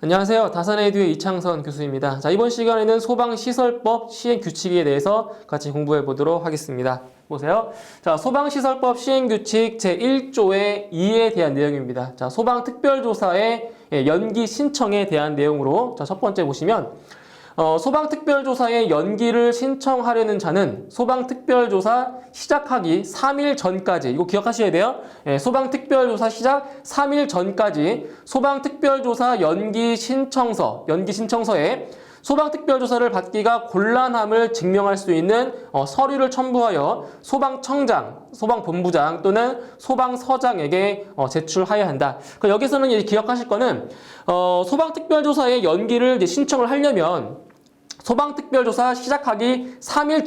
안녕하세요. 다산에듀의 이창선 교수입니다. 자, 이번 시간에는 소방시설법 시행규칙에 대해서 같이 공부해 보도록 하겠습니다. 보세요. 자, 소방시설법 시행규칙 제1조의 2에 대한 내용입니다. 자, 소방특별조사의 연기 신청에 대한 내용으로 자, 첫 번째 보시면 소방특별조사의 연기를 신청하려는 자는 소방특별조사 시작하기 3일 전까지, 이거 기억하셔야 돼요. 소방특별조사 시작 3일 전까지 소방특별조사 연기 신청서에 소방특별조사를 받기가 곤란함을 증명할 수 있는 서류를 첨부하여 소방청장, 소방본부장 또는 소방서장에게 제출해야 한다. 여기서는 이제 기억하실 거는 소방특별조사의 연기를 이제 신청을 하려면 소방특별조사 시작하기 3일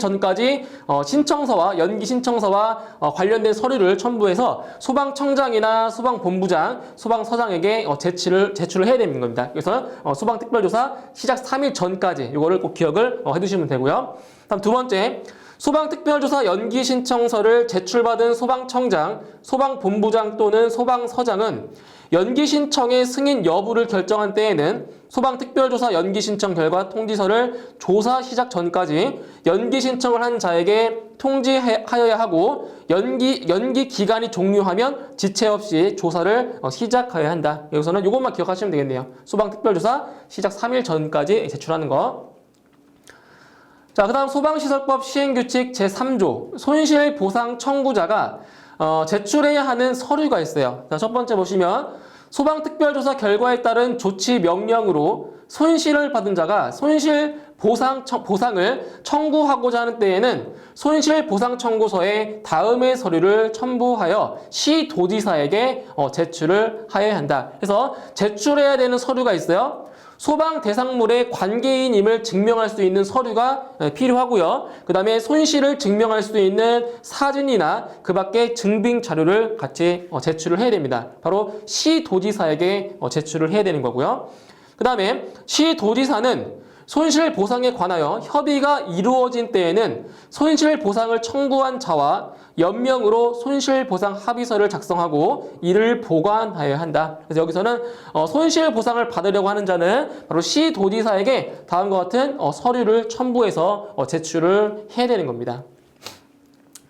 전까지 신청서와 연기 신청서와 관련된 서류를 첨부해서 소방청장이나 소방본부장, 소방서장에게 제출을 해야 되는 겁니다. 그래서 소방특별조사 시작 3일 전까지 이거를 꼭 기억을 해두시면 되고요. 다음 두 번째, 소방특별조사 연기 신청서를 제출받은 소방청장, 소방본부장 또는 소방서장은 연기 신청의 승인 여부를 결정한 때에는 소방특별조사 연기 신청 결과 통지서를 조사 시작 전까지 연기 신청을 한 자에게 통지하여야 하고 연기 기간이 종료하면 지체 없이 조사를 시작해야 한다. 여기서는 이것만 기억하시면 되겠네요. 소방특별조사 시작 3일 전까지 제출하는 거. 자, 그 다음 소방시설법 시행규칙 제3조 손실보상 청구자가 제출해야 하는 서류가 있어요. 자, 첫 번째 보시면 소방특별조사 결과에 따른 조치 명령으로 손실을 받은 자가 손실보상을 청구하고자 하는 때에는 손실보상 청구서에 다음의 서류를 첨부하여 시도지사에게 제출을 하여야 한다. 그래서 제출해야 되는 서류가 있어요. 소방 대상물의 관계인임을 증명할 수 있는 서류가 필요하고요. 그 다음에 손실을 증명할 수 있는 사진이나 그 밖의 증빙 자료를 같이 제출을 해야 됩니다. 바로 시도지사에게 제출을 해야 되는 거고요. 그 다음에 시도지사는 손실보상에 관하여 협의가 이루어진 때에는 손실보상을 청구한 자와 연명으로 손실보상 합의서를 작성하고 이를 보관하여야 한다. 그래서 여기서는 손실보상을 받으려고 하는 자는 바로 시도지사에게 다음과 같은 서류를 첨부해서 제출을 해야 되는 겁니다.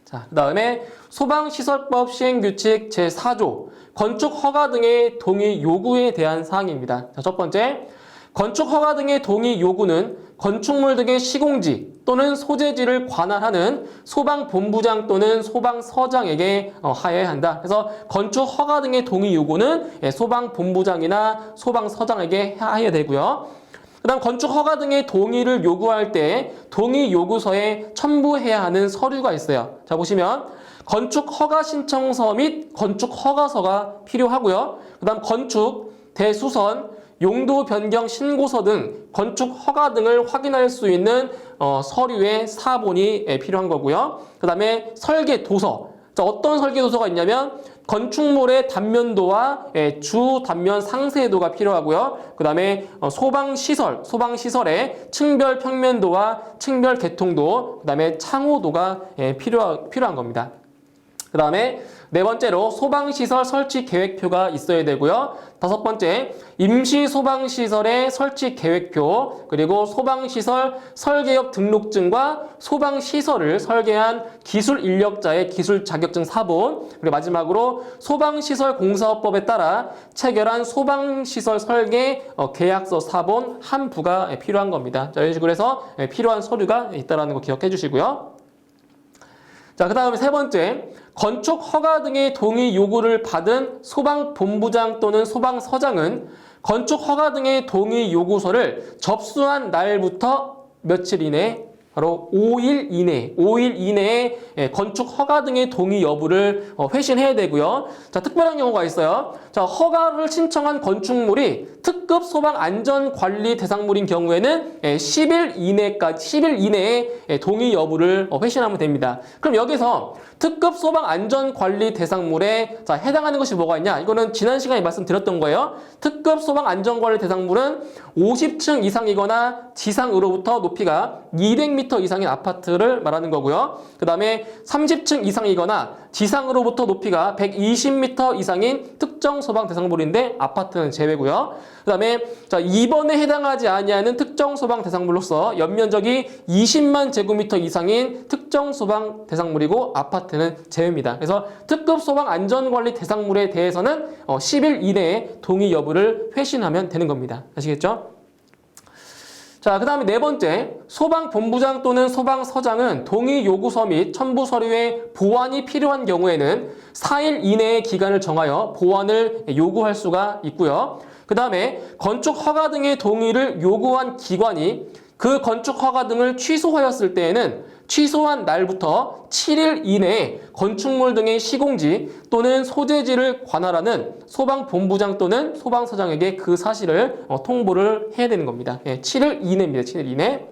자, 그 다음에 소방시설법 시행규칙 제4조 건축허가 등의 동의 요구에 대한 사항입니다. 자, 첫 번째, 건축허가 등의 동의 요구는 건축물 등의 시공지 또는 소재지를 관할하는 소방본부장 또는 소방서장에게 하여야 한다. 그래서 건축허가 등의 동의 요구는 소방본부장이나 소방서장에게 하여야 되고요. 그 다음 건축허가 등의 동의를 요구할 때 동의 요구서에 첨부해야 하는 서류가 있어요. 자, 보시면 건축허가 신청서 및 건축허가서가 필요하고요. 그 다음 건축, 대수선, 용도 변경 신고서 등 건축 허가 등을 확인할 수 있는 서류의 사본이 필요한 거고요. 그 다음에 설계 도서. 자, 어떤 설계 도서가 있냐면 건축물의 단면도와 주 단면 상세도가 필요하고요. 그 다음에 소방시설의 층별 평면도와 층별 개통도, 그 다음에 창호도가 필요한 겁니다. 그 다음에 네 번째로 소방시설 설치 계획표가 있어야 되고요. 다섯 번째, 임시 소방시설의 설치 계획표, 그리고 소방시설 설계업 등록증과 소방시설을 설계한 기술 인력자의 기술 자격증 사본, 그리고 마지막으로 소방시설 공사업법에 따라 체결한 소방시설 설계 계약서 사본 한 부가 필요한 겁니다. 자, 이런 식으로 해서 필요한 서류가 있다는 거 기억해 주시고요. 자, 그 다음에 세 번째, 건축 허가 등의 동의 요구를 받은 소방본부장 또는 소방서장은 건축 허가 등의 동의 요구서를 접수한 날부터 며칠 이내, 바로 5일 이내에 건축 허가 등의 동의 여부를 회신해야 되고요. 자, 특별한 경우가 있어요. 자, 허가를 신청한 건축물이 특급 소방 안전관리 대상물인 경우에는 10일 이내에 동의 여부를 회신하면 됩니다. 그럼 여기서 특급 소방 안전관리 대상물에 해당하는 것이 뭐가 있냐? 이거는 지난 시간에 말씀드렸던 거예요. 특급 소방 안전관리 대상물은 50층 이상이거나 지상으로부터 높이가 200m 200m 이상인 아파트를 말하는 거고요. 그 다음에 30층 이상이거나 지상으로부터 높이가 120m 이상인 특정 소방 대상물인데 아파트는 제외고요. 그 다음에 자 2번에 해당하지 아니하는 특정 소방 대상물로서 연면적이 20만 제곱미터 이상인 특정 소방 대상물이고 아파트는 제외입니다. 그래서 특급 소방 안전관리 대상물에 대해서는 10일 이내에 동의 여부를 회신하면 되는 겁니다. 아시겠죠? 자, 그 다음에 네 번째, 소방본부장 또는 소방서장은 동의 요구서 및 첨부 서류의 보완이 필요한 경우에는 4일 이내의 기간을 정하여 보완을 요구할 수가 있고요. 그 다음에 건축 허가 등의 동의를 요구한 기관이 그 건축 허가 등을 취소하였을 때에는 취소한 날부터 7일 이내에 건축물 등의 시공지 또는 소재지를 관할하는 소방본부장 또는 소방서장에게 그 사실을 통보를 해야 되는 겁니다. 7일 이내입니다. 7일 이내.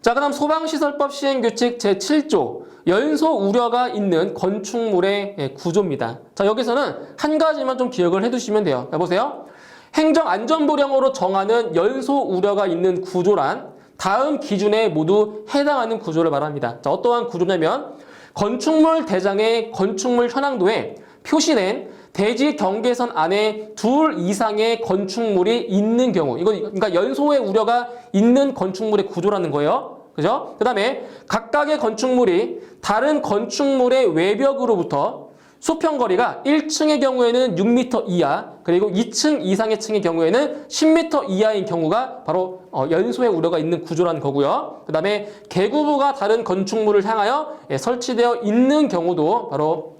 자, 그다음 소방시설법 시행규칙 제7조 연소 우려가 있는 건축물의 구조입니다. 자, 여기서는 한 가지만 좀 기억을 해두시면 돼요. 자, 보세요. 행정안전부령으로 정하는 연소 우려가 있는 구조란 다음 기준에 모두 해당하는 구조를 말합니다. 자, 어떠한 구조냐면 건축물 대장의 건축물 현황도에 표시된 대지 경계선 안에 2 이상의 건축물이 있는 경우, 이건 그러니까 연소의 우려가 있는 건축물의 구조라는 거예요. 그죠? 그 다음에 각각의 건축물이 다른 건축물의 외벽으로부터 수평거리가 1층의 경우에는 6m 이하, 그리고 2층 이상의 층의 경우에는 10m 이하인 경우가 바로 연소의 우려가 있는 구조라는 거고요. 그 다음에 계구부가 다른 건축물을 향하여 설치되어 있는 경우도 바로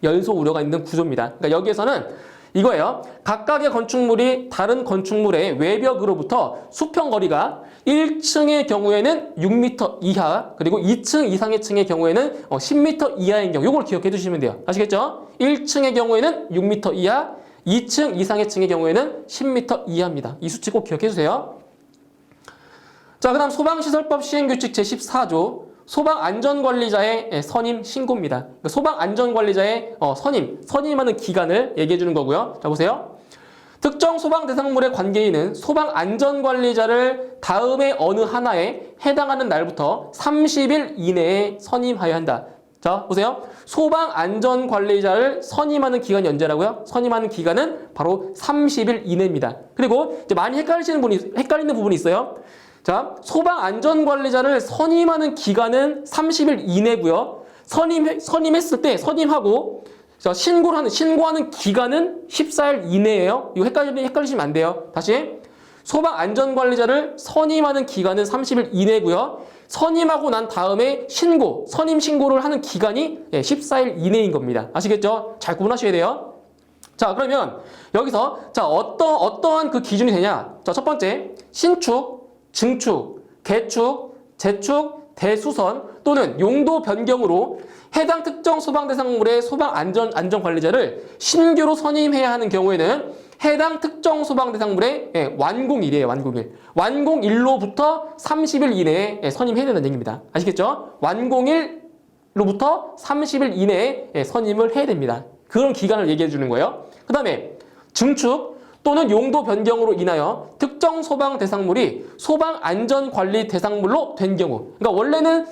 연소 우려가 있는 구조입니다. 그러니까 여기에서는 이거예요. 각각의 건축물이 다른 건축물의 외벽으로부터 수평거리가 1층의 경우에는 6m 이하, 그리고 2층 이상의 층의 경우에는 10m 이하인 경우, 이걸 기억해 두시면 돼요. 아시겠죠? 1층의 경우에는 6m 이하, 2층 이상의 층의 경우에는 10m 이하입니다. 이 수치 꼭 기억해 주세요. 자, 그 다음 소방시설법 시행규칙 제14조 소방안전관리자의 선임 신고입니다. 소방안전관리자의 선임하는 기간을 얘기해 주는 거고요. 자, 보세요. 특정 소방 대상물의 관계인은 소방안전관리자를 다음에 어느 하나에 해당하는 날부터 30일 이내에 선임하여야 한다. 자, 보세요. 소방안전관리자를 선임하는 기간이 언제라고요? 선임하는 기간은 바로 30일 이내입니다. 그리고 이제 많이 헷갈리는 부분이 있어요. 자, 소방안전관리자를 선임하는 기간은 30일 이내고요. 선임했을 때 선임하고 신고하는 기간은 14일 이내예요. 이거 헷갈리시면 안 돼요. 다시. 소방안전관리자를 선임하는 기간은 30일 이내고요. 선임하고 난 다음에 선임 신고를 하는 기간이 14일 이내인 겁니다. 아시겠죠? 잘 구분하셔야 돼요. 자, 그러면 여기서 자, 어떠한 그 기준이 되냐? 자, 첫 번째, 신축, 증축, 개축, 재축, 대수선 또는 용도 변경으로 해당 특정 소방 대상물의 소방 안전관리자를 신규로 선임해야 하는 경우에는 해당 특정 소방 대상물의 완공일이에요. 완공일로부터 30일 이내에 선임해야 된다는 얘기입니다. 아시겠죠? 완공일로부터 30일 이내에 선임을 해야 됩니다. 그런 기간을 얘기해 주는 거예요. 그 다음에 증축 또는 용도 변경으로 인하여 특정 소방 대상물이 소방안전관리 대상물로 된 경우, 그러니까 원래는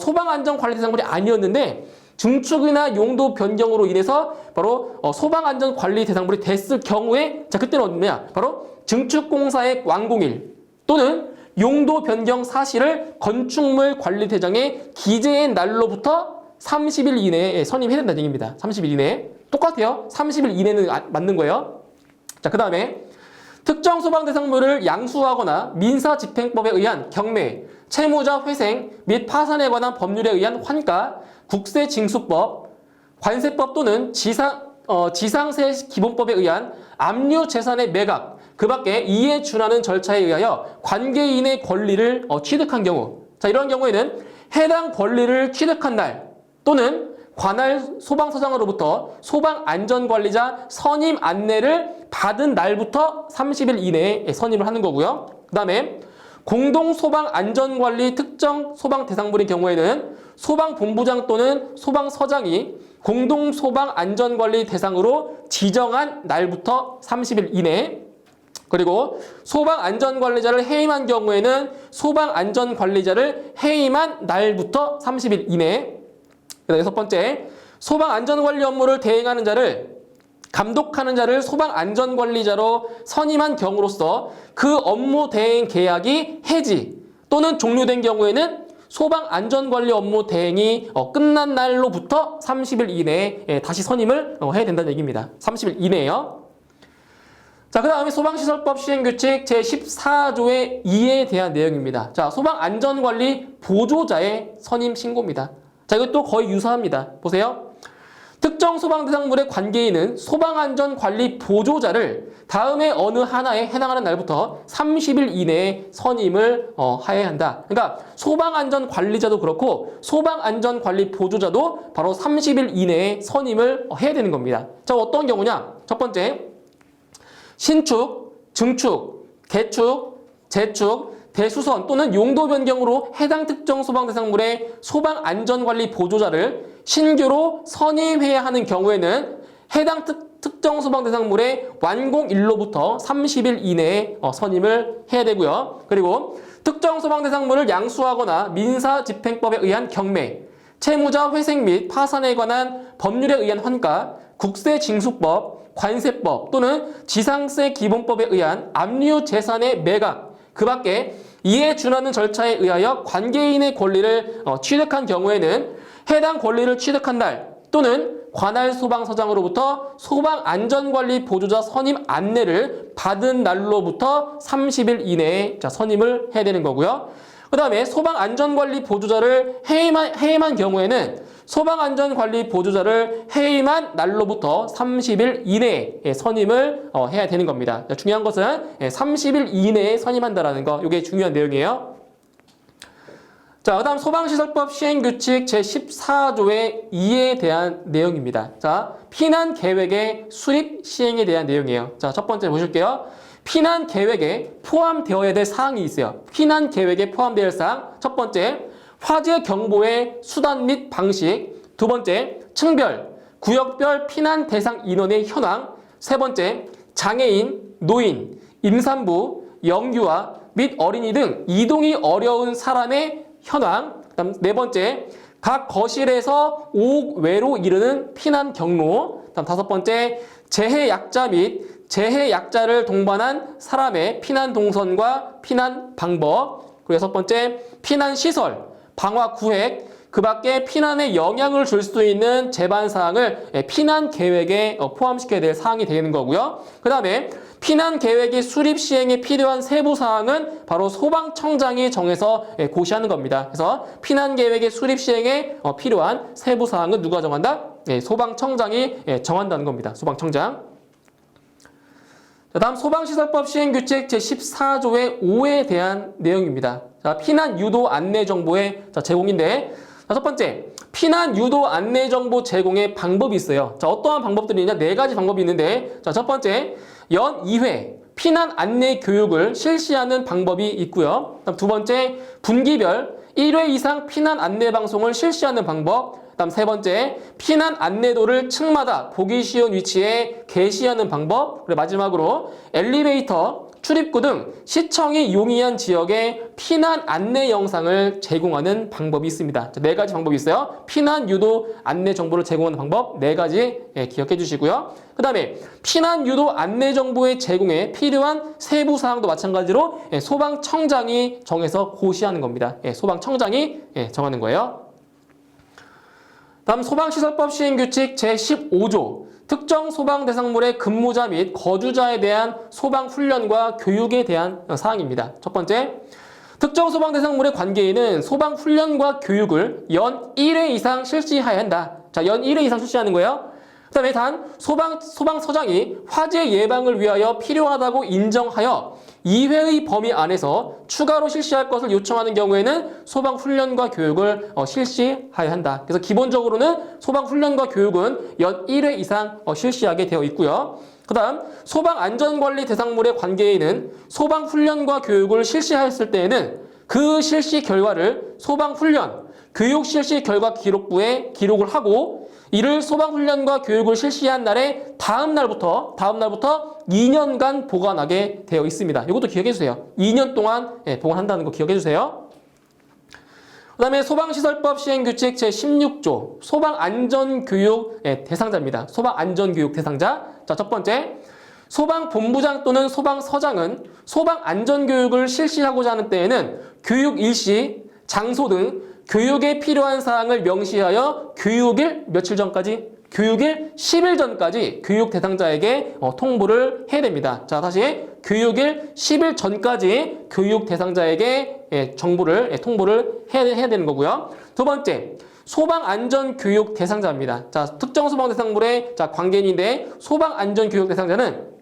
소방안전관리 대상물이 아니었는데 증축이나 용도 변경으로 인해서 바로 소방안전관리 대상물이 됐을 경우에, 자, 그때는 어디냐? 바로 증축공사의 완공일 또는 용도 변경 사실을 건축물 관리대장에 기재한 날로부터 30일 이내에 선임해야 된다는 얘기입니다. 30일 이내에. 똑같아요. 30일 이내는 맞는 거예요. 자, 그 다음에 특정 소방 대상물을 양수하거나 민사집행법에 의한 경매, 채무자 회생 및 파산에 관한 법률에 의한 환가, 국세징수법, 관세법 또는 지상세 기본법에 의한 압류 재산의 매각, 그 밖에 이에 준하는 절차에 의하여 관계인의 권리를 취득한 경우, 자, 이런 경우에는 해당 권리를 취득한 날 또는 관할 소방서장으로부터 소방안전관리자 선임 안내를 받은 날부터 30일 이내에 선임을 하는 거고요. 그 다음에 공동소방안전관리 특정 소방 대상물인 경우에는 소방본부장 또는 소방서장이 공동소방안전관리 대상으로 지정한 날부터 30일 이내에, 그리고 소방안전관리자를 해임한 경우에는 소방안전관리자를 해임한 날부터 30일 이내. 그다음 6번째, 소방안전관리 업무를 대행하는 자를 감독하는 자를 소방안전관리자로 선임한 경우로서 그 업무 대행 계약이 해지 또는 종료된 경우에는 소방안전관리 업무 대행이 끝난 날로부터 30일 이내에 다시 선임을 해야 된다는 얘기입니다. 30일 이내에요. 자, 그 다음에 소방시설법 시행규칙 제14조의 2에 대한 내용입니다. 자, 소방안전관리 보조자의 선임 신고입니다. 자, 이것도 거의 유사합니다. 보세요. 특정 소방대상물의 관계인은 소방안전관리 보조자를 다음에 어느 하나에 해당하는 날부터 30일 이내에 선임을 하여야 한다. 그러니까 소방안전관리자도 그렇고 소방안전관리 보조자도 바로 30일 이내에 선임을 해야 되는 겁니다. 자, 어떤 경우냐? 첫 번째, 신축, 증축, 개축, 재축, 대수선 또는 용도 변경으로 해당 특정 소방대상물의 소방안전관리 보조자를 신규로 선임해야 하는 경우에는 해당 특정 소방대상물의 완공일로부터 30일 이내에 선임을 해야 되고요. 그리고 특정 소방대상물을 양수하거나 민사집행법에 의한 경매, 채무자 회생 및 파산에 관한 법률에 의한 환가, 국세징수법, 관세법 또는 지상세 기본법에 의한 압류 재산의 매각, 그 밖에 이에 준하는 절차에 의하여 관계인의 권리를 취득한 경우에는 해당 권리를 취득한 날 또는 관할 소방서장으로부터 소방안전관리 보조자 선임 안내를 받은 날로부터 30일 이내에 선임을 해야 되는 거고요. 그 다음에 소방안전관리 보조자를 해임한 경우에는 소방안전관리 보조자를 해임한 날로부터 30일 이내에 선임을 해야 되는 겁니다. 중요한 것은 30일 이내에 선임한다는 거, 이게 중요한 내용이에요. 자, 그 다음 소방시설법 시행규칙 제14조의 2에 대한 내용입니다. 자, 피난계획의 수립 시행에 대한 내용이에요. 자, 첫 번째 보실게요. 피난계획에 포함되어야 될 사항이 있어요. 피난계획에 포함되어야 할 사항. 첫 번째, 화재 경보의 수단 및 방식. 두 번째, 층별, 구역별 피난 대상 인원의 현황. 세 번째, 장애인, 노인, 임산부, 영유아 및 어린이 등 이동이 어려운 사람의 현황. 그다음 네 번째, 각 거실에서 5옥 외로 이르는 피난 경로. 그다음 다섯 번째, 재해약자 및 재해약자를 동반한 사람의 피난 동선과 피난 방법. 그리고 여섯 번째, 피난 시설, 방화 구획, 그 밖에 피난에 영향을 줄 수 있는 제반 사항을 피난 계획에 포함시켜야 될 사항이 되는 거고요. 그 다음에 피난 계획의 수립 시행에 필요한 세부 사항은 바로 소방청장이 정해서 고시하는 겁니다. 그래서 피난 계획의 수립 시행에 필요한 세부 사항은 누가 정한다? 소방청장이 정한다는 겁니다. 소방청장. 자, 다음 소방시설법 시행규칙 제14조의 5에 대한 내용입니다. 자, 피난 유도 안내 정보의 제공인데, 자, 첫 번째, 피난 유도 안내 정보 제공의 방법이 있어요. 자, 어떠한 방법들이 있냐? 네 가지 방법이 있는데, 자, 첫 번째, 연 2회 피난 안내 교육을 실시하는 방법이 있고요. 다음 두 번째, 분기별 1회 이상 피난 안내 방송을 실시하는 방법. 다음 세 번째, 피난 안내도를 층마다 보기 쉬운 위치에 게시하는 방법. 그리고 마지막으로 엘리베이터, 출입구 등 시청이 용이한 지역에 피난 안내 영상을 제공하는 방법이 있습니다. 네 가지 방법이 있어요. 피난 유도 안내 정보를 제공하는 방법 네 가지 기억해 주시고요. 그 다음에 피난 유도 안내 정보의 제공에 필요한 세부 사항도 마찬가지로 소방청장이 정해서 고시하는 겁니다. 소방청장이 정하는 거예요. 다음 소방시설법 시행규칙 제15조 특정 소방 대상물의 근무자 및 거주자에 대한 소방 훈련과 교육에 대한 사항입니다. 첫 번째, 특정 소방 대상물의 관계인은 소방 훈련과 교육을 연 1회 이상 실시해야 한다. 자, 연 1회 이상 실시하는 거예요. 그 다음에 단 소방서장이 화재 예방을 위하여 필요하다고 인정하여 2회의 범위 안에서 추가로 실시할 것을 요청하는 경우에는 소방훈련과 교육을 실시해야 한다. 그래서 기본적으로는 소방훈련과 교육은 연 1회 이상 실시하게 되어 있고요. 그 다음 소방안전관리 대상물의 관계인은 소방훈련과 교육을 실시하였을 때에는 그 실시 결과를 소방훈련, 교육 실시 결과 기록부에 기록을 하고 이를 소방훈련과 교육을 실시한 날에 다음 날부터 2년간 보관하게 되어 있습니다. 이것도 기억해 주세요. 2년 동안 보관한다는 거 기억해 주세요. 그 다음에 소방시설법 시행규칙 제16조 소방안전교육 대상자입니다. 소방안전교육 대상자. 자, 첫 번째, 소방본부장 또는 소방서장은 소방안전교육을 실시하고자 하는 때에는 교육 일시, 장소 등 교육에 필요한 사항을 명시하여 교육일 며칠 전까지? 교육일 10일 전까지 교육 대상자에게 통보를 해야 됩니다. 자, 다시 교육일 10일 전까지 교육 대상자에게 통보를 해야 되는 거고요. 두 번째, 소방안전교육 대상자입니다. 자, 특정 소방대상물의 관계인인데 소방안전교육 대상자는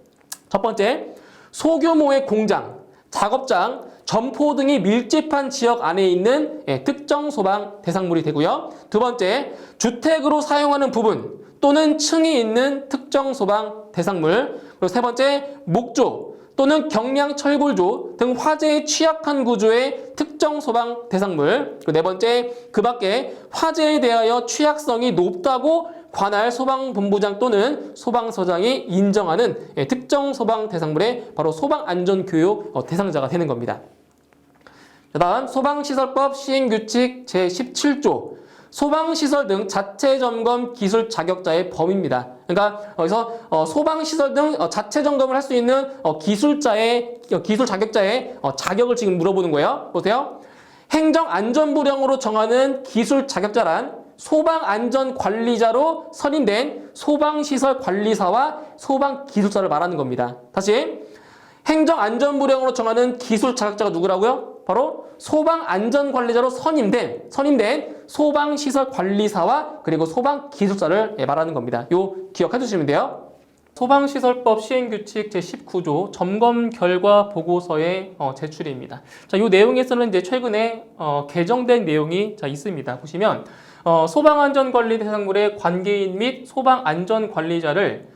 첫 번째, 소규모의 공장, 작업장, 점포 등이 밀집한 지역 안에 있는 특정 소방 대상물이 되고요. 두 번째, 주택으로 사용하는 부분 또는 층이 있는 특정 소방 대상물. 그리고 세 번째, 목조 또는 경량 철골조 등 화재에 취약한 구조의 특정 소방 대상물. 그리고 네 번째, 그 밖에 화재에 대하여 취약성이 높다고 관할 소방본부장 또는 소방서장이 인정하는 특정 소방 대상물의 바로 소방안전교육 대상자가 되는 겁니다. 다음 소방시설법 시행규칙 제17조 소방시설 등 자체 점검 기술 자격자의 범위입니다. 그러니까 여기서 소방시설 등 자체 점검을 할 수 있는 기술 자격자의 자격을 지금 물어보는 거예요. 보세요. 행정안전부령으로 정하는 기술 자격자란 소방안전관리자로 선임된 소방시설관리사와 소방기술사를 말하는 겁니다. 다시, 행정안전부령으로 정하는 기술 자격자가 누구라고요? 바로 소방안전관리자로 선임된 소방시설관리사와 그리고 소방기술사를 말하는 겁니다. 요 기억해 주시면 돼요. 소방시설법 시행규칙 제19조 점검 결과 보고서의 제출입니다. 자, 이 내용에서는 이제 최근에 개정된 내용이 있습니다. 보시면 소방안전관리 대상물의 관계인 및 소방안전관리자를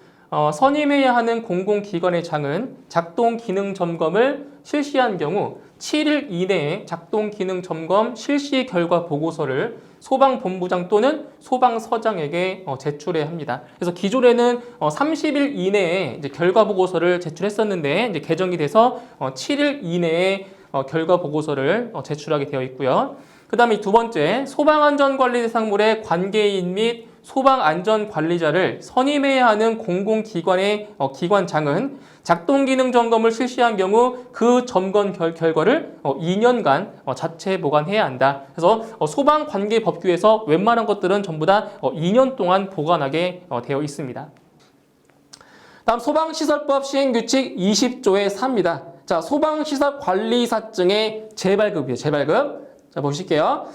선임해야 하는 공공기관의 장은 작동 기능 점검을 실시한 경우 7일 이내에 작동 기능 점검 실시 결과 보고서를 소방본부장 또는 소방서장에게 제출해야 합니다. 그래서 기존에는 30일 이내에 이제 결과 보고서를 제출했었는데 이제 개정이 돼서 7일 이내에 결과 보고서를 제출하게 되어 있고요. 그 다음에 두 번째, 소방안전관리 대상물의 관계인 및 소방안전관리자를 선임해야 하는 공공기관의 기관장은 작동기능 점검을 실시한 경우 그 점검 결과를 2년간 자체 보관해야 한다. 그래서 소방관계법규에서 웬만한 것들은 전부 다 2년 동안 보관하게 되어 있습니다. 다음 소방시설법 시행규칙 20조의 4입니다. 자, 소방시설관리사증의 재발급이에요. 재발급. 자, 보실게요.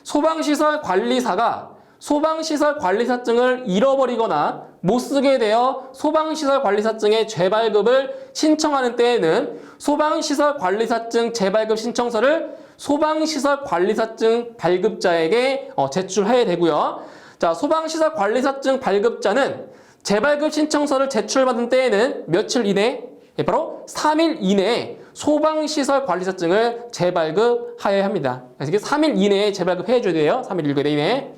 소방시설관리사가 소방시설관리사증을 잃어버리거나 못쓰게 되어 소방시설관리사증의 재발급을 신청하는 때에는 소방시설관리사증 재발급 신청서를 소방시설관리사증 발급자에게 제출해야 되고요. 자, 소방시설관리사증 발급자는 재발급 신청서를 제출받은 때에는 며칠 이내? 바로 3일 이내에 소방시설관리사증을 재발급하여야 합니다. 그래서 이게 3일 이내에 재발급해 줘야 돼요. 3일 이내에.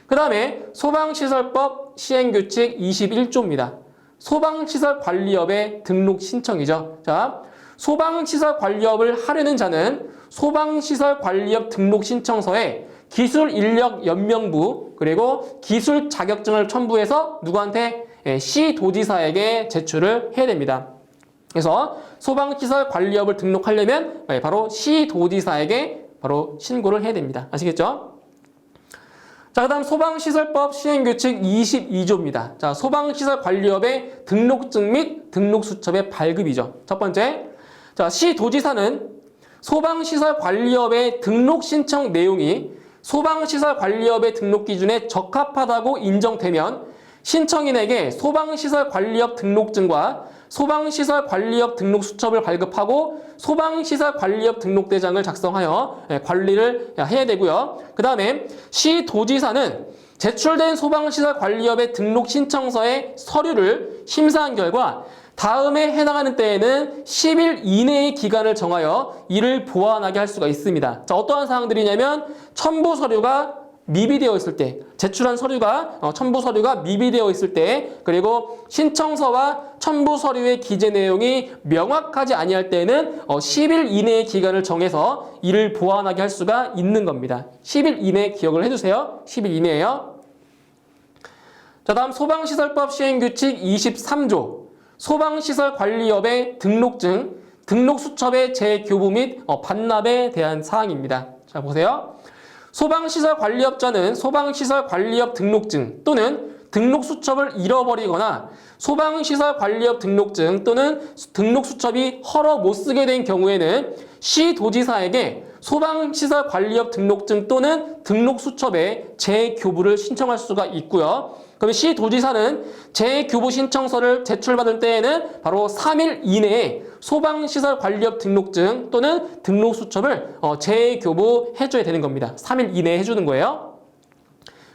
그 다음에 소방시설법 시행규칙 21조입니다. 소방시설관리업의 등록 신청이죠. 자, 소방시설관리업을 하려는 자는 소방시설관리업 등록 신청서에 기술인력연명부 그리고 기술 자격증을 첨부해서 누구한테? 시도지사에게 제출을 해야 됩니다. 그래서 소방시설관리업을 등록하려면 바로 시도지사에게 바로 신고를 해야 됩니다. 아시겠죠? 자, 그 다음 소방시설법 시행규칙 22조입니다. 자, 소방시설관리업의 등록증 및 등록수첩의 발급이죠. 첫 번째, 자, 시도지사는 소방시설관리업의 등록 신청 내용이 소방시설관리업의 등록 기준에 적합하다고 인정되면 신청인에게 소방시설관리업 등록증과 소방시설관리업 등록수첩을 발급하고 소방시설관리업 등록대장을 작성하여 관리를 해야 되고요. 그 다음에 시도지사는 제출된 소방시설관리업의 등록 신청서의 서류를 심사한 결과 다음에 해당하는 때에는 10일 이내의 기간을 정하여 이를 보완하게 할 수가 있습니다. 자, 어떠한 사항들이냐면 첨부 서류가 미비되어 있을 때, 제출한 서류가 첨부 서류가 미비되어 있을 때, 그리고 신청서와 첨부 서류의 기재 내용이 명확하지 아니할 때는 10일 이내의 기간을 정해서 이를 보완하게 할 수가 있는 겁니다. 10일 이내 기억을 해주세요. 10일 이내예요. 자, 다음 소방시설법 시행규칙 23조 소방시설관리업의 등록증, 등록수첩의 재교부 및 반납에 대한 사항입니다. 자, 보세요. 소방시설관리업자는 소방시설관리업 등록증 또는 등록수첩을 잃어버리거나 소방시설관리업 등록증 또는 등록수첩이 허러 못쓰게 된 경우에는 시도지사에게 소방시설관리업 등록증 또는 등록수첩의 재교부를 신청할 수가 있고요. 그럼 시도지사는 재교부 신청서를 제출받을 때에는 바로 3일 이내에 소방시설관리업 등록증 또는 등록수첩을 재교부해줘야 되는 겁니다. 3일 이내에 해주는 거예요.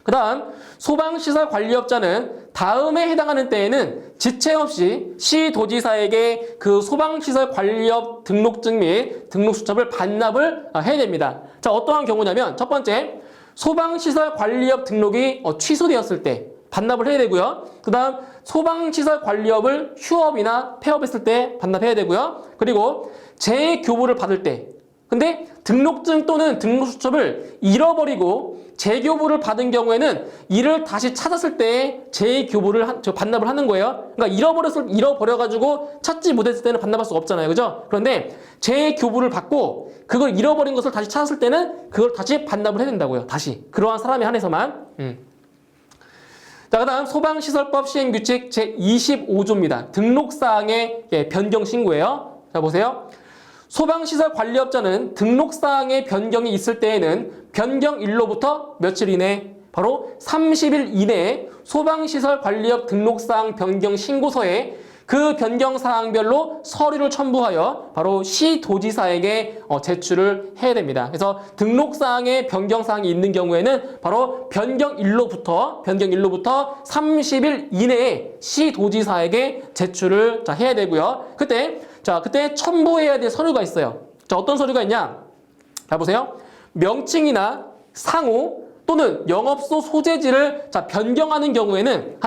그 다음 소방시설관리업자는 다음에 해당하는 때에는 지체 없이 시도지사에게 그 소방시설관리업 등록증 및 등록수첩을 반납을 해야 됩니다. 자, 어떠한 경우냐면 첫 번째, 소방시설관리업 등록이 취소되었을 때 반납을 해야 되고요. 그 다음 소방시설관리업을 휴업이나 폐업했을 때 반납해야 되고요. 그리고 재교부를 받을 때, 근데 등록증 또는 등록수첩을 잃어버리고 재교부를 받은 경우에는 이를 다시 찾았을 때 재교부를 반납을 하는 거예요. 그러니까 잃어버려가지고 찾지 못했을 때는 반납할 수가 없잖아요. 그죠? 그런데 재교부를 받고 그걸 잃어버린 것을 다시 찾았을 때는 그걸 다시 반납을 해야 된다고요. 다시. 그러한 사람에 한해서만. 자, 그 다음 소방시설법 시행규칙 제25조입니다. 등록사항의 변경 신고예요. 자, 보세요. 소방시설관리업자는 등록사항의 변경이 있을 때에는 변경일로부터 며칠 이내? 바로 30일 이내에 소방시설관리업 등록사항 변경 신고서에 그 변경사항별로 서류를 첨부하여 바로 시도지사에게 제출을 해야 됩니다. 그래서 등록사항에 변경사항이 있는 경우에는 바로 변경일로부터 30일 이내에 시도지사에게 제출을 해야 되고요. 그때 첨부해야 될 서류가 있어요. 자, 어떤 서류가 있냐? 자, 보세요. 명칭이나 상호 또는 영업소 소재지를 변경하는 경우에는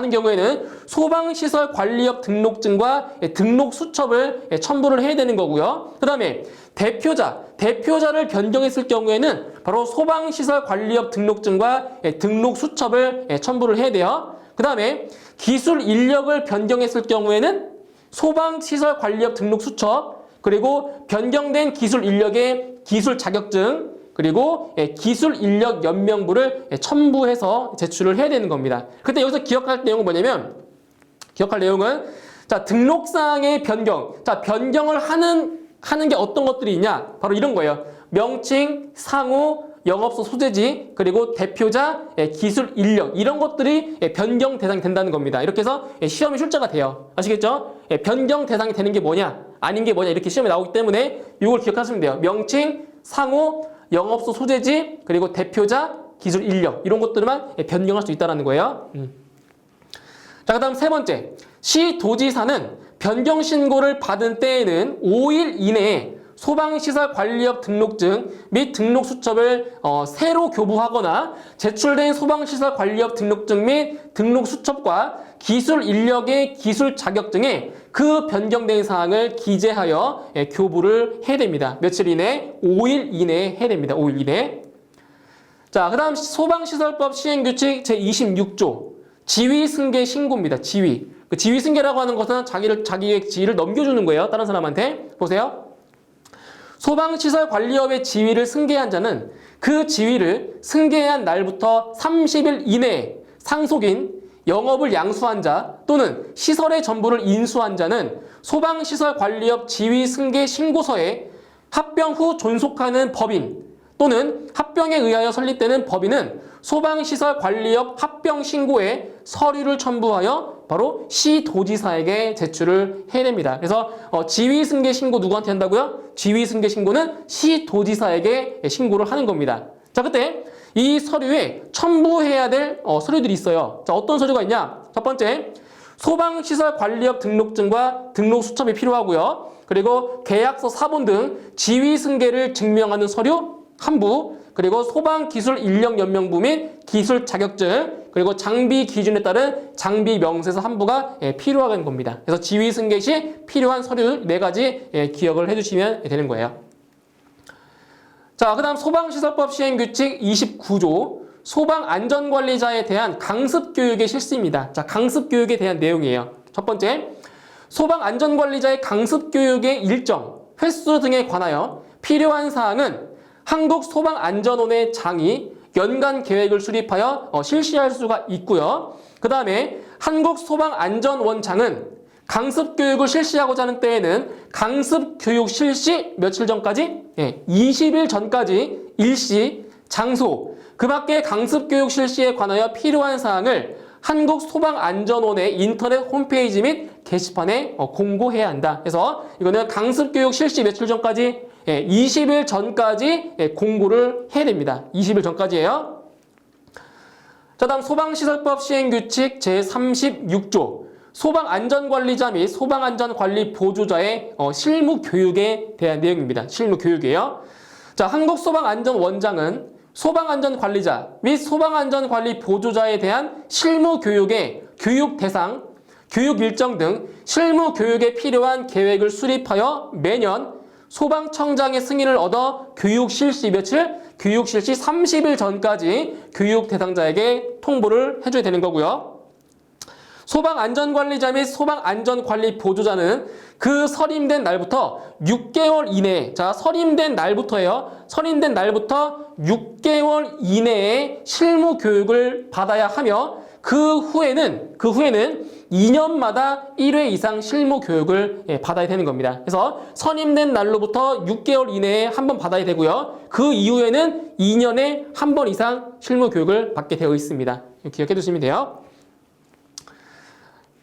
소방시설 관리업 등록증과 등록 수첩을 첨부를 해야 되는 거고요. 그 다음에 대표자를 변경했을 경우에는 바로 소방시설 관리업 등록증과 등록 수첩을 첨부를 해야 돼요. 그 다음에 기술 인력을 변경했을 경우에는 소방시설 관리업 등록 수첩, 그리고 변경된 기술 인력의 기술 자격증, 그리고 기술 인력 연명부를 첨부해서 제출을 해야 되는 겁니다. 그때 여기서 기억할 내용은 뭐냐면, 자, 등록사항의 변경. 자, 변경을 하는 게 어떤 것들이 있냐? 바로 이런 거예요. 명칭, 상호, 영업소 소재지, 그리고 대표자, 기술 인력, 이런 것들이 변경 대상이 된다는 겁니다. 이렇게 해서 시험에 출제가 돼요. 아시겠죠? 변경 대상이 되는 게 뭐냐, 아닌 게 뭐냐, 이렇게 시험에 나오기 때문에 이걸 기억하시면 돼요. 명칭, 상호, 영업소 소재지, 그리고 대표자, 기술 인력, 이런 것들만 변경할 수 있다는 거예요. 자, 그 다음 세 번째. 시도지사는 변경 신고를 받은 때에는 5일 이내에 소방시설 관리업 등록증 및 등록수첩을 새로 교부하거나 제출된 소방시설 관리업 등록증 및 등록수첩과 기술 인력의 기술 자격증에 그 변경된 사항을 기재하여 교부를 해야 됩니다. 며칠 이내? 5일 이내에 해야 됩니다. 5일 이내. 자, 그 다음 소방시설법 시행규칙 제26조 지휘승계 신고입니다. 지휘. 그 지휘승계라고 하는 것은 자기의 지위를 넘겨주는 거예요. 다른 사람한테. 보세요. 소방시설 관리업의 지위를 승계한 자는 그 지위를 승계한 날부터 30일 이내에 상속인, 영업을 양수한 자 또는 시설의 전부를 인수한 자는 소방시설 관리업 지위 승계 신고서에 합병 후 존속하는 법인 또는 합병에 의하여 설립되는 법인은 소방시설 관리업 합병 신고에 서류를 첨부하여 바로 시도지사에게 제출을 해야 됩니다. 그래서 지위 승계 신고 누구한테 한다고요? 지위 승계 신고는 시도지사에게 신고를 하는 겁니다. 자, 그때 이 서류에 첨부해야 될 서류들이 있어요. 자, 어떤 서류가 있냐? 첫 번째, 소방시설 관리업 등록증과 등록 수첩이 필요하고요. 그리고 계약서 사본 등 지위 승계를 증명하는 서류 한 부, 그리고 소방기술 인력연명부 및 기술 자격증, 그리고 장비 기준에 따른 장비 명세서 한부가 필요한 겁니다. 그래서 지휘 승객 시 필요한 서류 4가지 기억을 해주시면 되는 거예요. 자, 그 다음 소방시설법 시행규칙 29조 소방안전관리자에 대한 강습교육의 실시입니다. 자, 강습교육에 대한 내용이에요. 첫 번째, 소방안전관리자의 강습교육의 일정, 횟수 등에 관하여 필요한 사항은 한국소방안전원의 장이 연간 계획을 수립하여 실시할 수가 있고요. 그 다음에 한국소방안전원장은 강습교육을 실시하고자 하는 때에는 강습교육 실시 며칠 전까지? 20일 전까지 일시, 장소, 그 밖에 강습교육 실시에 관하여 필요한 사항을 한국소방안전원의 인터넷 홈페이지 및 게시판에 공고해야 한다. 그래서 이거는 강습교육 실시 며칠 전까지? 20일 전까지 공고를 해야 됩니다. 20일 전까지예요. 자, 다음 소방시설법 시행규칙 제36조 소방안전관리자 및 소방안전관리 보조자의 실무교육에 대한 내용입니다. 실무교육이에요. 자, 한국소방안전원장은 소방안전관리자 및 소방안전관리 보조자에 대한 실무교육의 교육 대상, 교육 일정 등 실무교육에 필요한 계획을 수립하여 매년 소방청장의 승인을 얻어 교육 실시 며칠? 교육 실시 30일 전까지 교육 대상자에게 통보를 해줘야 되는 거고요. 소방안전관리자 및 소방안전관리 보조자는 그 선임된 날부터 6개월 이내에, 자, 선임된 날부터예요. 선임된 날부터 6개월 이내에 실무 교육을 받아야 하며 그 후에는 2년마다 1회 이상 실무 교육을 받아야 되는 겁니다. 그래서 선임된 날로부터 6개월 이내에 한 번 받아야 되고요. 그 이후에는 2년에 한 번 이상 실무 교육을 받게 되어 있습니다. 기억해 두시면 돼요.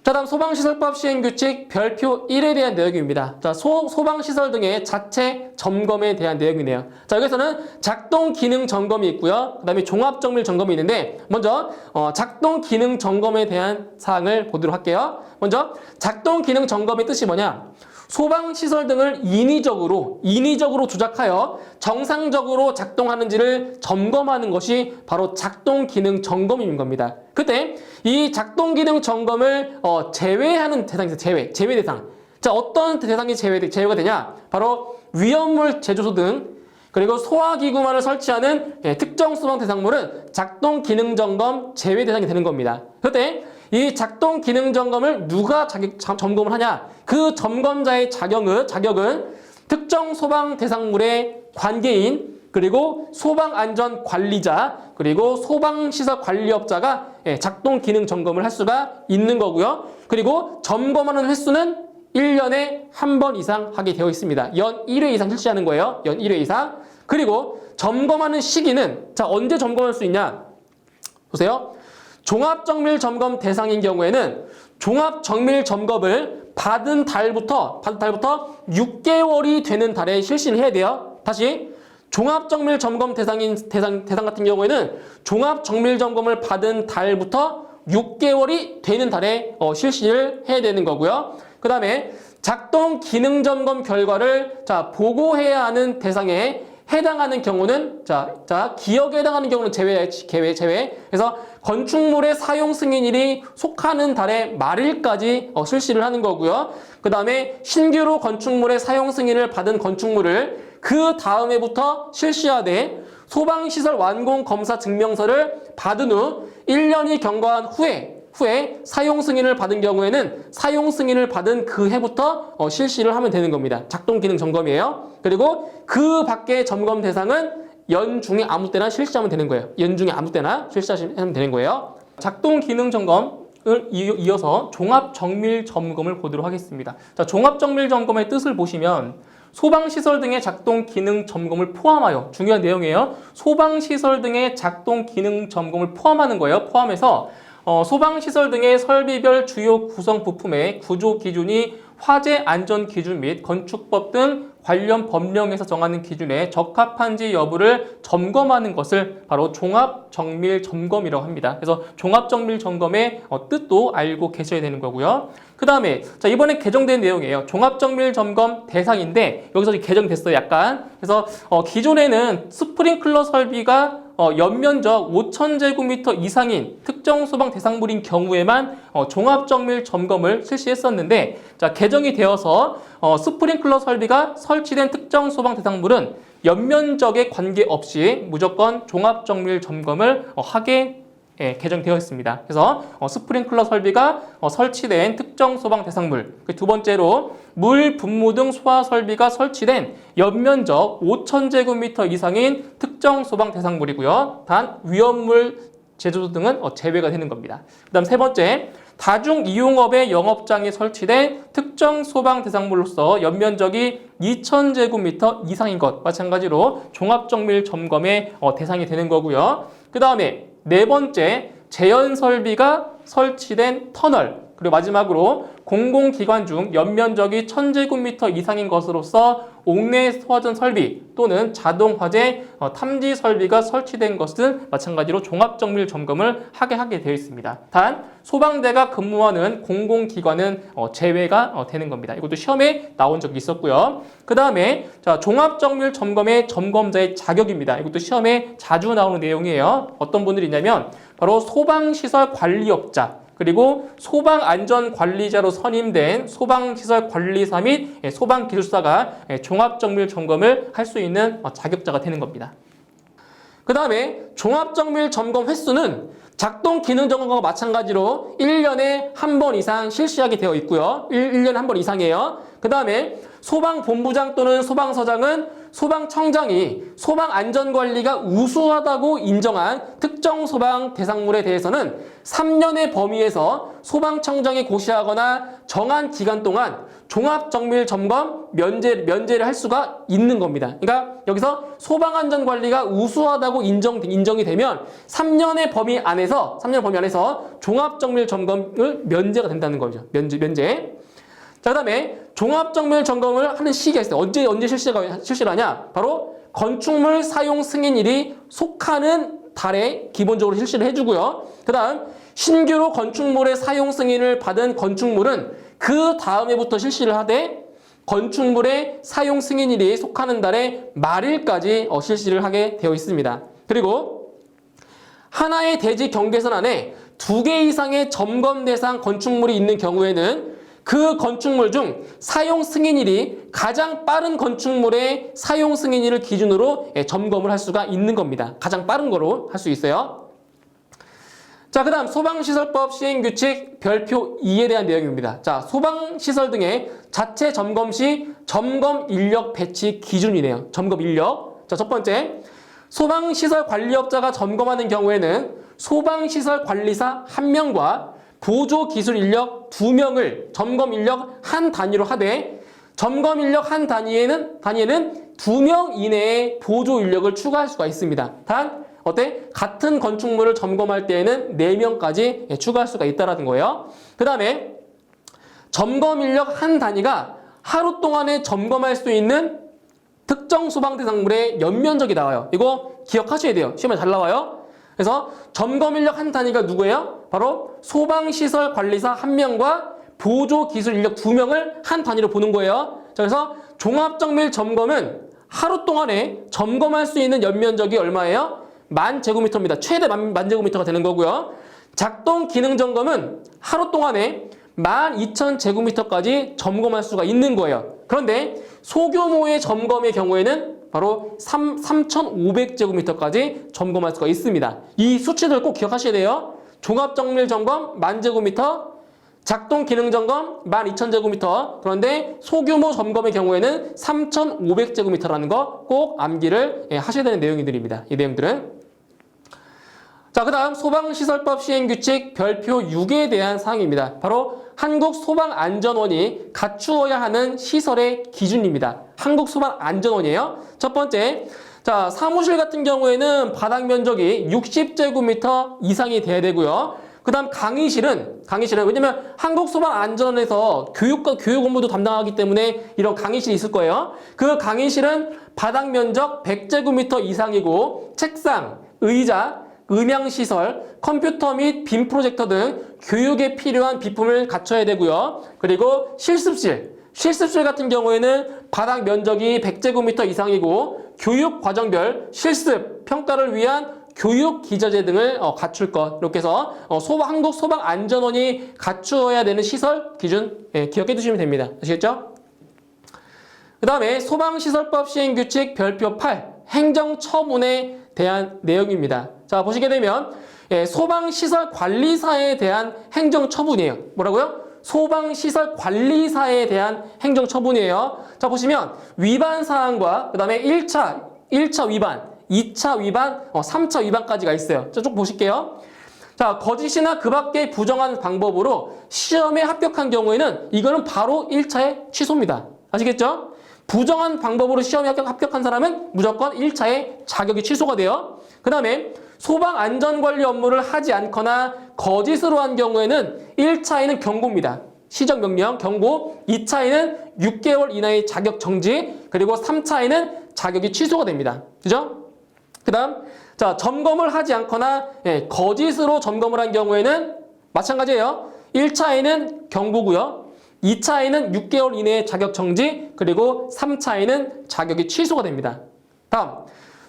자, 다음 소방시설법 시행규칙 별표 1에 대한 내용입니다. 자, 소방시설 등의 자체 점검에 대한 내용이네요. 자, 여기서는 작동 기능 점검이 있고요. 그 다음에 종합정밀 점검이 있는데, 먼저 작동 기능 점검에 대한 사항을 보도록 할게요. 먼저 작동 기능 점검의 뜻이 뭐냐? 소방시설 등을 인위적으로 조작하여 정상적으로 작동하는지를 점검하는 것이 바로 작동 기능 점검인 겁니다. 그때 이 작동 기능 점검을 제외하는 대상이 있어요. 제외 대상. 자, 어떤 대상이 제외가 되냐? 바로 위험물 제조소 등 그리고 소화기구만을 설치하는 특정 소방 대상물은 작동 기능 점검 제외 대상이 되는 겁니다. 그때 이 작동 기능 점검을 누가 점검을 하냐? 그 점검자의 자격은 특정 소방 대상물의 관계인, 그리고 소방안전관리자, 그리고 소방시설 관리업자가 작동 기능 점검을 할 수가 있는 거고요. 그리고 점검하는 횟수는 1년에 한 번 이상 하게 되어 있습니다. 연 1회 이상 실시하는 거예요. 연 1회 이상. 그리고 점검하는 시기는, 자, 언제 점검할 수 있냐? 보세요. 종합정밀 점검 대상인 경우에는 종합정밀 점검을 받은 달부터 6개월이 되는 달에 실시를 해야 돼요. 다시 종합정밀 점검 대상 같은 경우에는 종합정밀 점검을 받은 달부터 6개월이 되는 달에 실시를 해야 되는 거고요. 그 다음에 작동 기능 점검 결과를 보고해야 하는 대상에 해당하는 경우는 기억에 해당하는 경우는 제외. 그래서 건축물의 사용 승인일이 속하는 달의 말일까지 실시를 하는 거고요. 그 다음에 신규로 건축물의 사용 승인을 받은 건축물을 그 다음에부터 실시하되 소방시설 완공 검사 증명서를 받은 후 1년이 경과한 후에 사용 승인을 받은 경우에는 사용 승인을 받은 그 해부터 실시를 하면 되는 겁니다. 작동 기능 점검이에요. 그리고 그 밖의 점검 대상은 연중에 아무 때나 실시하면 되는 거예요. 연중에 아무 때나 실시하시면 되는 거예요. 작동 기능 점검을 이어서 종합 정밀 점검을 보도록 하겠습니다. 자, 종합 정밀 점검의 뜻을 보시면 소방시설 등의 작동 기능 점검을 포함하여, 중요한 내용이에요. 소방시설 등의 작동 기능 점검을 포함하는 거예요. 포함해서 소방시설 등의 설비별 주요 구성 부품의 구조 기준이 화재 안전 기준 및 건축법 등 관련 법령에서 정하는 기준에 적합한지 여부를 점검하는 것을 바로 종합정밀점검이라고 합니다. 그래서 종합정밀점검의 뜻도 알고 계셔야 되는 거고요. 그 다음에 자 이번에 개정된 내용이에요. 종합정밀점검 대상인데 여기서 개정됐어요. 약간. 그래서 기존에는 스프링클러 설비가 연면적 5,000제곱미터 이상인 특정 소방 대상물인 경우에만 종합정밀 점검을 실시했었는데 자 개정이 되어서 스프링클러 설비가 설치된 특정 소방 대상물은 연면적에 관계없이 무조건 종합정밀 점검을 하게 개정되어 있습니다. 그래서 스프링클러 설비가 설치된 특정 소방 대상물, 두 번째로 물, 분무 등 소화 설비가 설치된 연면적 5,000제곱미터 이상인 특정 소방 대상물이고요. 단 위험물 제조소 등은 제외가 되는 겁니다. 그 다음 세 번째, 다중 이용업의 영업장에 설치된 특정 소방 대상물로서 연면적이 2,000제곱미터 이상인 것 마찬가지로 종합정밀 점검의 대상이 되는 거고요. 그 다음에 네 번째, 제연 설비가 설치된 터널, 그리고 마지막으로 공공기관 중 연면적이 1,000제곱미터 이상인 것으로서 옥내 소화전 설비 또는 자동화재 탐지 설비가 설치된 것은 마찬가지로 종합정밀 점검을 하게 되어 있습니다. 단 소방대가 근무하는 공공기관은 제외가 되는 겁니다. 이것도 시험에 나온 적이 있었고요. 그 다음에 종합정밀 점검의 점검자의 자격입니다. 이것도 시험에 자주 나오는 내용이에요. 어떤 분들이 있냐면 바로 소방시설 관리업자 그리고 소방안전관리자로 선임된 소방시설관리사 및 소방기술사가 종합정밀 점검을 할 수 있는 자격자가 되는 겁니다. 그 다음에 종합정밀 점검 횟수는 작동 기능 점검과 마찬가지로 1년에 한 번 이상 실시하게 되어 있고요. 1년에 한 번 이상이에요. 그 다음에 소방본부장 또는 소방서장은 소방청장이 소방안전관리가 우수하다고 인정한 특정 소방 대상물에 대해서는 3년의 범위에서 소방청장이 고시하거나 정한 기간 동안 종합정밀 점검 면제를 할 수가 있는 겁니다. 그러니까 여기서 소방안전관리가 우수하다고 인정이 되면 3년의 범위 안에서 종합정밀 점검을 면제가 된다는 거죠. 면제. 자, 그 다음에 종합정밀 점검을 하는 시기가 있어요. 언제 실시를 하냐? 바로 건축물 사용 승인일이 속하는 달에 기본적으로 실시를 해주고요. 그 다음 신규로 건축물의 사용 승인을 받은 건축물은 그 다음에부터 실시를 하되 건축물의 사용 승인일이 속하는 달의 말일까지 실시를 하게 되어 있습니다. 그리고 하나의 대지 경계선 안에 2개 이상의 점검 대상 건축물이 있는 경우에는 그 건축물 중 사용 승인일이 가장 빠른 건축물의 사용 승인일을 기준으로 점검을 할 수가 있는 겁니다. 가장 빠른 거로 할 수 있어요. 자, 그 다음 소방시설법 시행규칙 별표 2에 대한 내용입니다. 자, 소방시설 등의 자체 점검 시 점검 인력 배치 기준이네요. 점검 인력. 자, 첫 번째, 소방시설 관리업자가 점검하는 경우에는 소방시설 관리사 1명과 보조 기술 인력 2명을 점검 인력 한 단위로 하되 점검 인력 한 단위에는 2명 이내에 보조 인력을 추가할 수가 있습니다. 단 같은 건축물을 점검할 때에는 4명까지 추가할 수가 있다는 거예요. 그 다음에 점검 인력 한 단위가 하루 동안에 점검할 수 있는 특정 소방 대상물의 연면적이 나와요. 이거 기억하셔야 돼요. 시험에 잘 나와요. 그래서 점검 인력 한 단위가 누구예요? 바로 소방시설 관리사 1명과 보조 기술 인력 2명을 한 단위로 보는 거예요. 자, 그래서 종합정밀 점검은 하루 동안에 점검할 수 있는 연면적이 얼마예요? 10,000제곱미터입니다. 최대 10,000제곱미터가 되는 거고요. 작동 기능 점검은 하루 동안에 12,000제곱미터까지 점검할 수가 있는 거예요. 그런데 소규모의 점검의 경우에는 바로 3,500제곱미터까지 점검할 수가 있습니다. 이 수치들 꼭 기억하셔야 돼요. 종합정밀 점검 10,000제곱미터, 작동 기능 점검 12,000제곱미터. 그런데 소규모 점검의 경우에는 3,500제곱미터라는 거 꼭 암기를 하셔야 되는 내용들입니다. 이 내용들은. 자, 그 다음 소방시설법 시행규칙 별표 6에 대한 사항입니다. 바로 한국소방안전원이 갖추어야 하는 시설의 기준입니다. 한국소방안전원이에요. 첫 번째, 자, 사무실 같은 경우에는 바닥 면적이 60제곱미터 이상이 돼야 되고요. 그 다음 강의실은 왜냐면 한국소방안전원에서 교육과 교육 업무도 담당하기 때문에 이런 강의실이 있을 거예요. 그 강의실은 바닥 면적 100제곱미터 이상이고 책상, 의자, 음향시설, 컴퓨터 및 빔 프로젝터 등 교육에 필요한 비품을 갖춰야 되고요. 그리고 실습실 같은 경우에는 바닥 면적이 100제곱미터 이상이고 교육 과정별 실습, 평가를 위한 교육 기저제 등을 갖출 것. 이렇게 해서 한국소방안전원이 갖추어야 되는 시설 기준 기억해 두시면 됩니다. 아시겠죠? 그 다음에 소방시설법 시행규칙 별표 8 행정처분에 대한 내용입니다. 자, 보시게 되면 소방시설관리사에 대한 행정처분이에요. 뭐라고요? 소방시설관리사에 대한 행정처분이에요. 자, 보시면 위반사항과 그 다음에 1차 위반, 2차 위반, 3차 위반까지가 있어요. 자, 쭉 보실게요. 자, 거짓이나 그 밖의 부정한 방법으로 시험에 합격한 경우에는 이거는 바로 1차에 취소입니다. 아시겠죠? 부정한 방법으로 시험에 합격한 사람은 무조건 1차에 자격이 취소가 돼요. 그 다음에 소방안전관리 업무를 하지 않거나 거짓으로 한 경우에는 1차에는 경고입니다. 시정명령, 경고. 2차에는 6개월 이내의 자격 정지. 그리고 3차에는 자격이 취소가 됩니다. 그죠? 그 다음, 자, 점검을 하지 않거나 거짓으로 점검을 한 경우에는 마찬가지예요. 1차에는 경고고요. 2차에는 6개월 이내의 자격 정지, 그리고 3차에는 자격이 취소가 됩니다. 다음,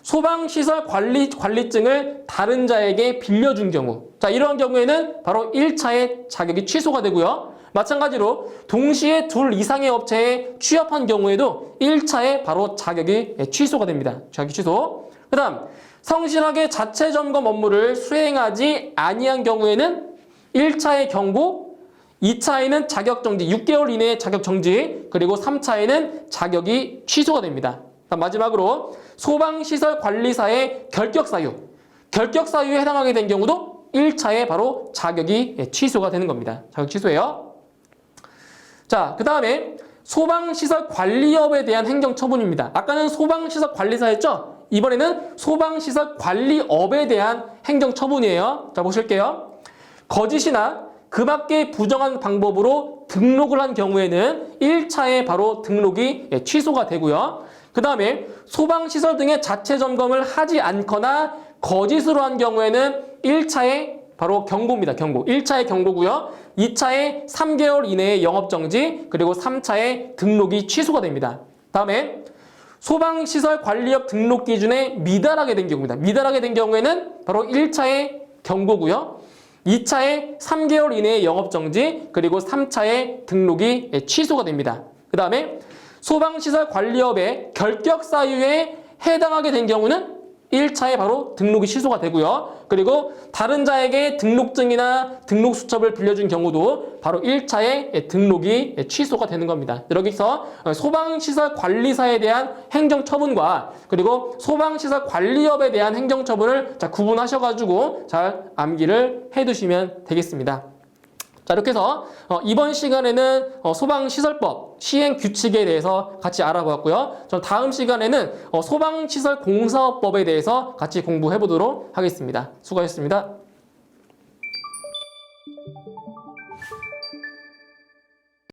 소방시설 관리증을 다른 자에게 빌려준 경우. 자, 이러한 경우에는 바로 1차에 자격이 취소가 되고요. 마찬가지로 동시에 둘 이상의 업체에 취업한 경우에도 1차에 바로 자격이 취소가 됩니다. 자격 취소. 그 다음, 성실하게 자체 점검 업무를 수행하지 아니한 경우에는 1차의 경고, 2차에는 자격 정지, 6개월 이내의 자격 정지, 그리고 3차에는 자격이 취소가 됩니다. 마지막으로 소방시설 관리사의 결격 사유에 해당하게 된 경우도 1차에 바로 자격이 취소가 되는 겁니다. 자격 취소예요. 자, 그 다음에 소방시설 관리업에 대한 행정처분입니다. 아까는 소방시설 관리사였죠? 이번에는 소방시설 관리업에 대한 행정처분이에요. 자, 보실게요. 거짓이나 그 밖의 부정한 방법으로 등록을 한 경우에는 1차에 바로 등록이 취소가 되고요. 그 다음에 소방시설 등의 자체 점검을 하지 않거나 거짓으로 한 경우에는 1차에 바로 경고입니다. 경고. 1차에 경고고요. 2차에 3개월 이내의 영업정지, 그리고 3차에 등록이 취소가 됩니다. 다음에 소방시설 관리업 등록 기준에 미달하게 된 경우입니다. 미달하게 된 경우에는 바로 1차에 경고고요. 2차에 3개월 이내의 영업정지, 그리고 3차에 등록이 취소가 됩니다. 그 다음에 소방시설 관리업의 결격 사유에 해당하게 된 경우는 1차에 바로 등록이 취소가 되고요. 그리고 다른 자에게 등록증이나 등록수첩을 빌려준 경우도 바로 1차에 등록이 취소가 되는 겁니다. 여기서 소방시설 관리사에 대한 행정처분과 그리고 소방시설 관리업에 대한 행정처분을 구분하셔가지고 잘 암기를 해두시면 되겠습니다. 자, 이렇게 해서 이번 시간에는 소방시설법 시행규칙에 대해서 같이 알아보았고요. 다음 시간에는 소방시설공사업법에 대해서 같이 공부해 보도록 하겠습니다. 수고하셨습니다.